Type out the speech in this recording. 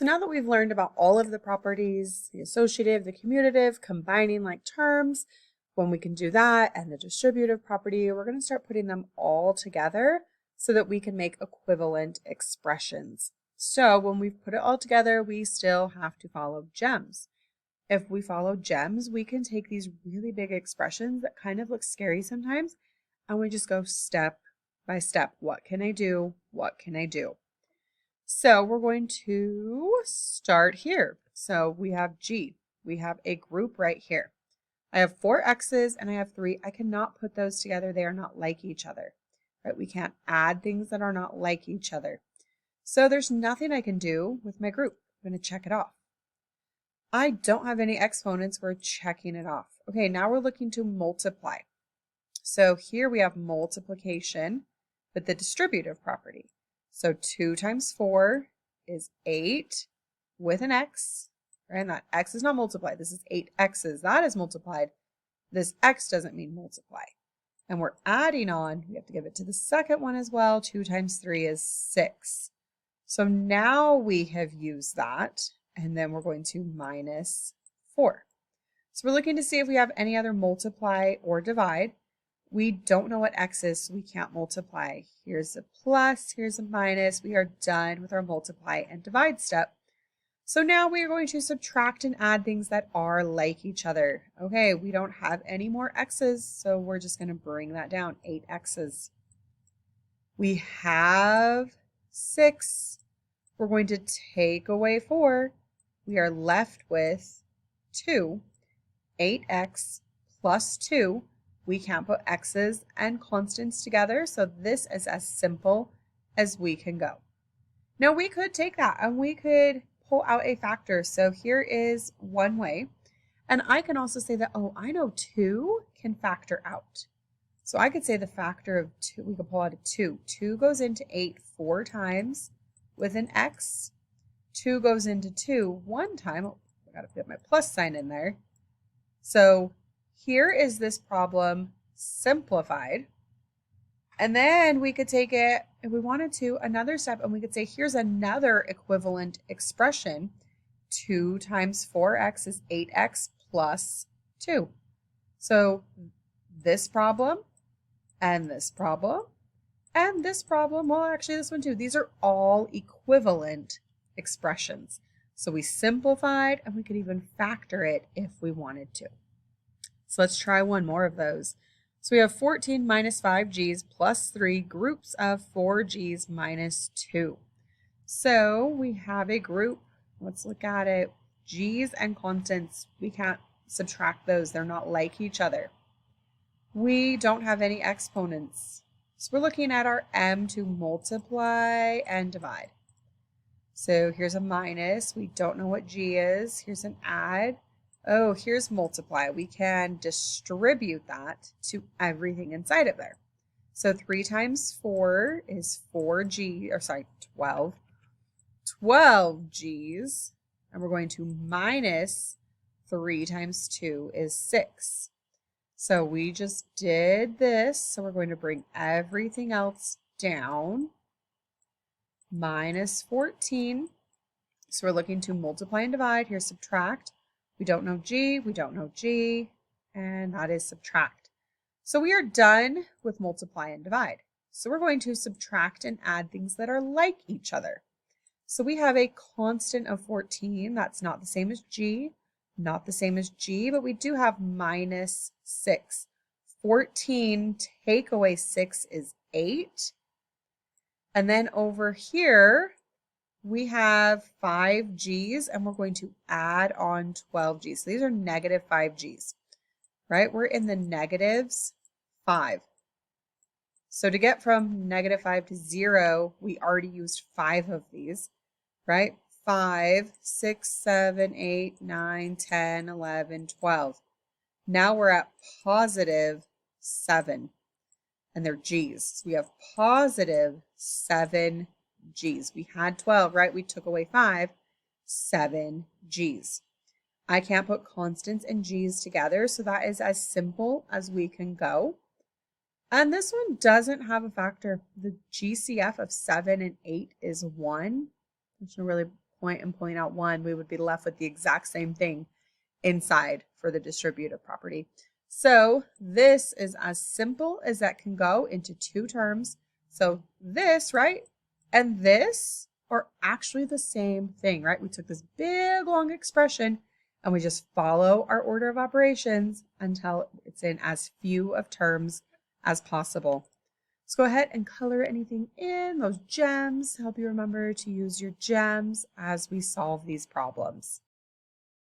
So now that we've learned about all of the properties, the associative, the commutative, combining like terms, when we can do that, and the distributive property, we're going to start putting them all together so that we can make equivalent expressions. So when we've put it all together, we still have to follow GEMS. If we follow GEMS, we can take these really big expressions that kind of look scary sometimes, and we just go step by step. What can I do? What can I do? So we're going to start here. So we have G. We have a group right here. I have 4 X's and I have 3. I cannot put those together. They are not like each other. Right? We can't add things that are not like each other. So there's nothing I can do with my group. I'm going to check it off. I don't have any exponents. We're checking it off. Okay, now we're looking to multiply. So here we have multiplication with the distributive property. So 2 times 4 is 8 with an x, right? And that x is not multiplied. This is 8 x's. That is multiplied. This x doesn't mean multiply. And we're adding on. We have to give it to the second one as well. 2 times 3 is 6. So now we have used that. And then we're going to minus 4. So we're looking to see if we have any other multiply or divide. We don't know what x is, so we can't multiply. Here's a plus, here's a minus. We are done with our multiply and divide step. So now we are going to subtract and add things that are like each other. Okay, we don't have any more x's, so we're just going to bring that down, 8 x's. We have 6. We're going to take away 4. We are left with 2. 8x plus 2. We can't put x's and constants together, so this is as simple as we can go. Now we could take that and we could pull out a factor. So here is one way. And I can also say that, oh, I know 2 can factor out. So I could say the factor of 2, we could pull out a 2. 2 goes into 8 4 times with an x. 2 goes into 2 1 time. Oh, I gotta put my plus sign in there. So here is this problem simplified. And then we could take it, if we wanted to, another step, and we could say, here's another equivalent expression. 2 times 4x is 8x plus 2. So this problem, and this problem, and this problem, well, actually this one too, these are all equivalent expressions. So we simplified, and we could even factor it if we wanted to. So let's try one more of those. So we have 14 minus 5g's plus 3 groups of 4g's minus 2. So we have a group. Let's look at it. G's and constants, we can't subtract those. They're not like each other. We don't have any exponents. So we're looking at our m to multiply and divide. So here's a minus. We don't know what g is. Here's an add. Oh, here's multiply. We can distribute that to everything inside of there. So 3 times 4 is 12. 12 g's. And we're going to minus 3 times 2 is 6. So we just did this. So we're going to bring everything else down. Minus 14. So we're looking to multiply and divide. Here's subtract. We don't know g, we don't know g, and that is subtract. So we are done with multiply and divide. So we're going to subtract and add things that are like each other. So we have a constant of 14. That's not the same as g, not the same as g, but we do have minus 6. 14 take away 6 is 8. And then over here, we have 5g's, and we're going to add on 12g's. So these are negative 5g's, right? We're in the negatives 5. So to get from negative 5 to 0, we already used 5 of these, right? 5, 6, 7, 8, 9, 10, 11, 12. Now we're at positive 7, and they're g's. So we have positive 7 g's. We had 12, right? We took away 5, 7 g's. I can't put constants and g's together, so that is as simple as we can go. And this one doesn't have a factor. The GCF of 7 and 8 is 1. There's no really point and pulling out 1, we would be left with the exact same thing inside for the distributive property. So this is as simple as that can go into 2 terms. So this, right, and this are actually the same thing, right? We took this big long expression and we just follow our order of operations until it's in as few of terms as possible. Let's go ahead and color anything in. Those gems help you remember to use your gems as we solve these problems.